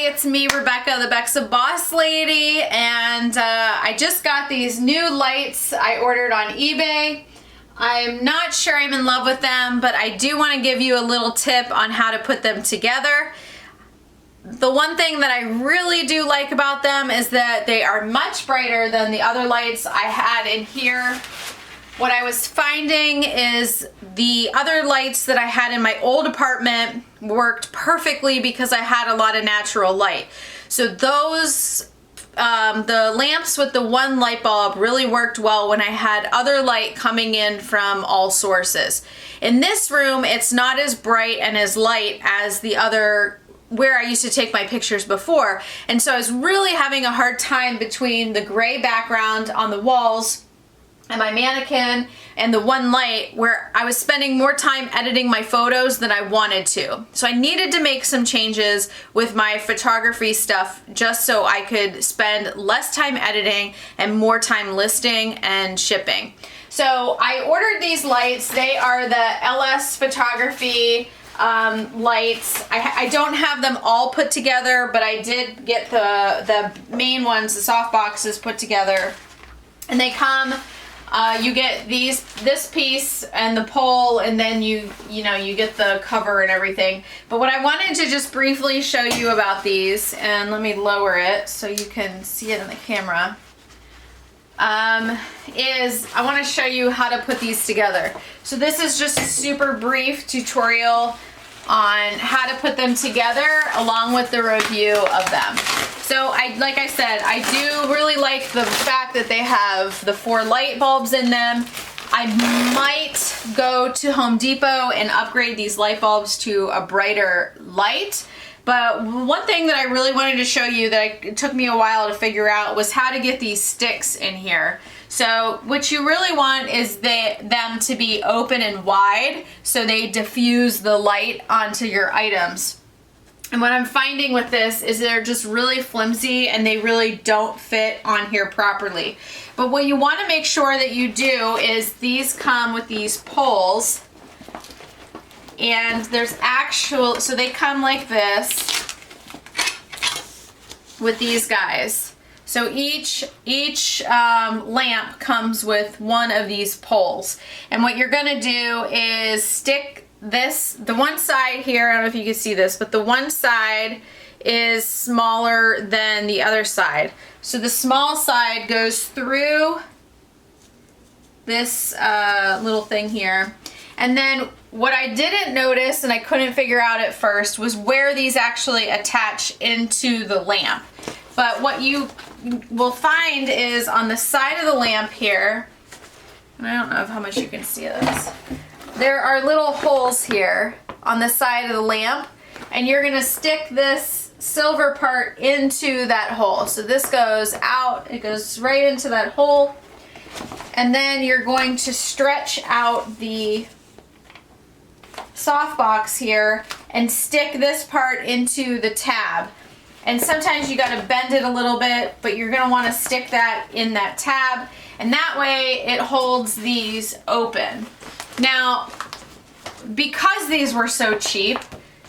it's me, Rebecca, the Bexa Boss Lady, and I just got these new lights I ordered on eBay. I'm not sure I'm in love with them, but I do want to give you a little tip on how to put them together. The one thing that I really do like about them is that they are much brighter than the other lights I had in here. What I was finding is the other lights that I had in my old apartment worked perfectly because I had a lot of natural light. So those, the lamps with the one light bulb really worked well when I had other light coming in from all sources. In this room, it's not as bright and as light as the other where I used to take my pictures before. And so I was really having a hard time between the gray background on the walls and my mannequin and the one light, where I was spending more time editing my photos than I wanted to. So I needed to make some changes with my photography stuff just so I could spend less time editing and more time listing and shipping. So I ordered these lights. They are the LS Photography lights. I don't have them all put together, but I did get the main ones, the soft boxes, put together. And they come, you get this piece and the pole, and then you get the cover and everything. But what I wanted to just briefly show you about these, and let me lower it so you can see it in the camera, is I want to show you how to put these together. So this is just a super brief tutorial on how to put them together along with the review of them. So like I said, I do really like the fact that they have the 4 light bulbs in them. I might go to Home Depot and upgrade these light bulbs to a brighter light. But one thing that I really wanted to show you that it took me a while to figure out was how to get these sticks in here. So what you really want is them to be open and wide so they diffuse the light onto your items. And what I'm finding with this is they're just really flimsy and they really don't fit on here properly. But what you want to make sure that you do is these come with these poles. And there's so they come like this with these guys. So each lamp comes with one of these poles. And what you're gonna do is stick the one side here, I don't know if you can see this, but the one side is smaller than the other side. So the small side goes through this little thing here. And then what I didn't notice and I couldn't figure out at first was where these actually attach into the lamp. But what you will find is on the side of the lamp here, and I don't know how much you can see this, there are little holes here on the side of the lamp, and you're gonna stick this silver part into that hole. So this goes out, it goes right into that hole, and then you're going to stretch out the softbox here and stick this part into the tab. And sometimes you got to bend it a little bit, but you're going to want to stick that in that tab, and that way it holds these open. Now, because these were so cheap,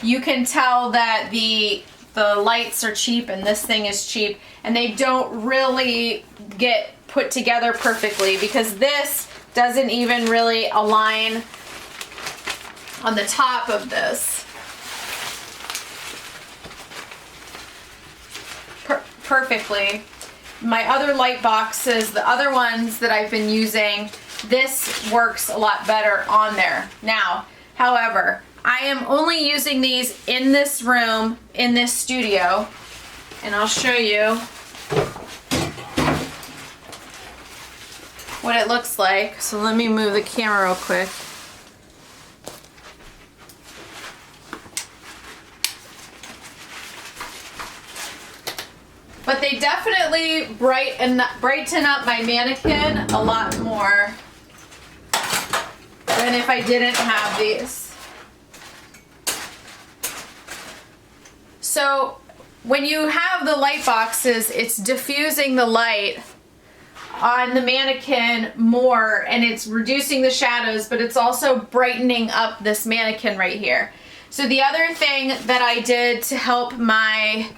you can tell that the lights are cheap and this thing is cheap, and they don't really get put together perfectly because this doesn't even really align on the top of this perfectly. My other light boxes, the other ones that I've been using, this works a lot better on there. Now, however, I am only using these in this room, in this studio, and I'll show you what it looks like. So let me move the camera real quick. But they definitely brighten up my mannequin a lot more than if I didn't have these. So when you have the light boxes, it's diffusing the light on the mannequin more, and it's reducing the shadows, but it's also brightening up this mannequin right here. So the other thing that I did to help my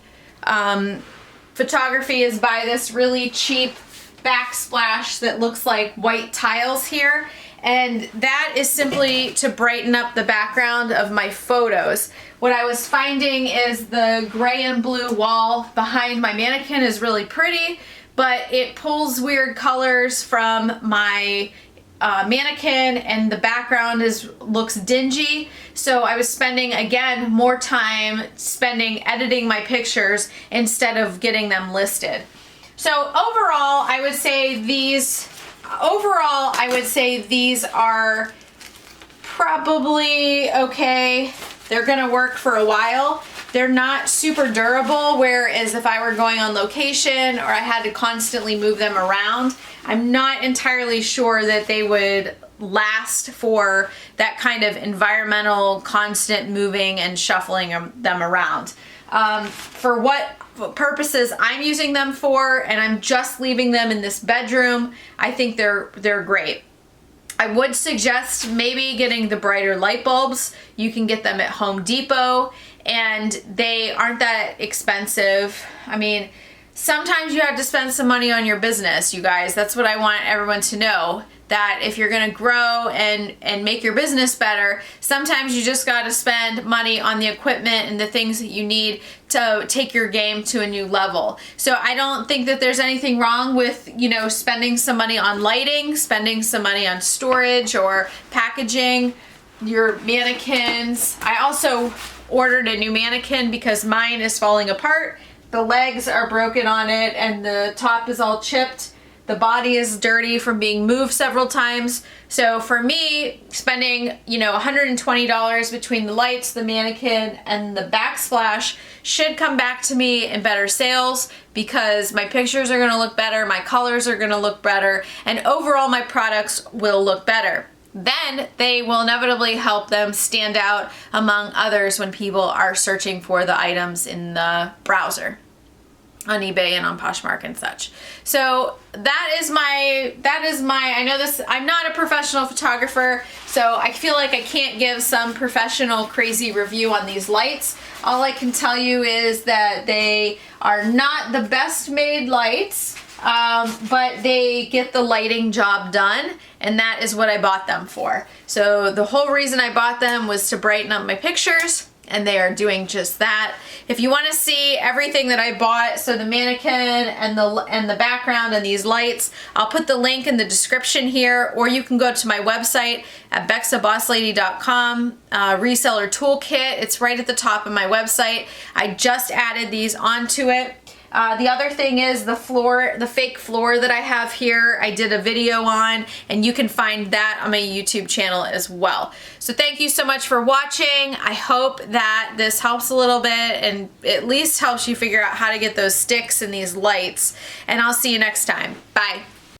photography is by this really cheap backsplash that looks like white tiles here. And that is simply to brighten up the background of my photos. What I was finding is the gray and blue wall behind my mannequin is really pretty, but it pulls weird colors from my mannequin, and the background looks dingy. So I was spending, again, more time editing my pictures instead of getting them listed. So overall, I would say these are probably okay. They're gonna work for a while. They're not super durable, whereas if I were going on location or I had to constantly move them around, I'm not entirely sure that they would last for that kind of environmental constant moving and shuffling them around. For what purposes I'm using them for, and I'm just leaving them in this bedroom, I think they're great. I would suggest maybe getting the brighter light bulbs. You can get them at Home Depot, and they aren't that expensive. I mean, sometimes you have to spend some money on your business, you guys. That's what I want everyone to know, that if you're gonna grow and make your business better, sometimes you just gotta spend money on the equipment and the things that you need to take your game to a new level. So I don't think that there's anything wrong with, you know, spending some money on lighting, spending some money on storage or packaging your mannequins. I also ordered a new mannequin because mine is falling apart. The legs are broken on it and the top is all chipped. The body is dirty from being moved several times. So for me, spending, you know, $120 between the lights, the mannequin, and the backsplash should come back to me in better sales, because my pictures are gonna look better, my colors are gonna look better, and overall my products will look better. Then they will inevitably help them stand out among others when people are searching for the items in the browser on eBay and on Poshmark and such. So that is my, I know this, I'm not a professional photographer, so I feel like I can't give some professional crazy review on these lights. All I can tell you is that they are not the best made lights, but they get the lighting job done, and that is what I bought them for. So the whole reason I bought them was to brighten up my pictures, and they are doing just that. If you want to see everything that I bought, so the mannequin and the background and these lights, I'll put the link in the description here, or you can go to my website at bexabosslady.com, reseller toolkit. It's right at the top of my website. I just added these onto it. The other thing is the floor, the fake floor that I have here, I did a video on, and you can find that on my YouTube channel as well. So thank you so much for watching. I hope that this helps a little bit and at least helps you figure out how to get those sticks and these lights. And I'll see you next time. Bye.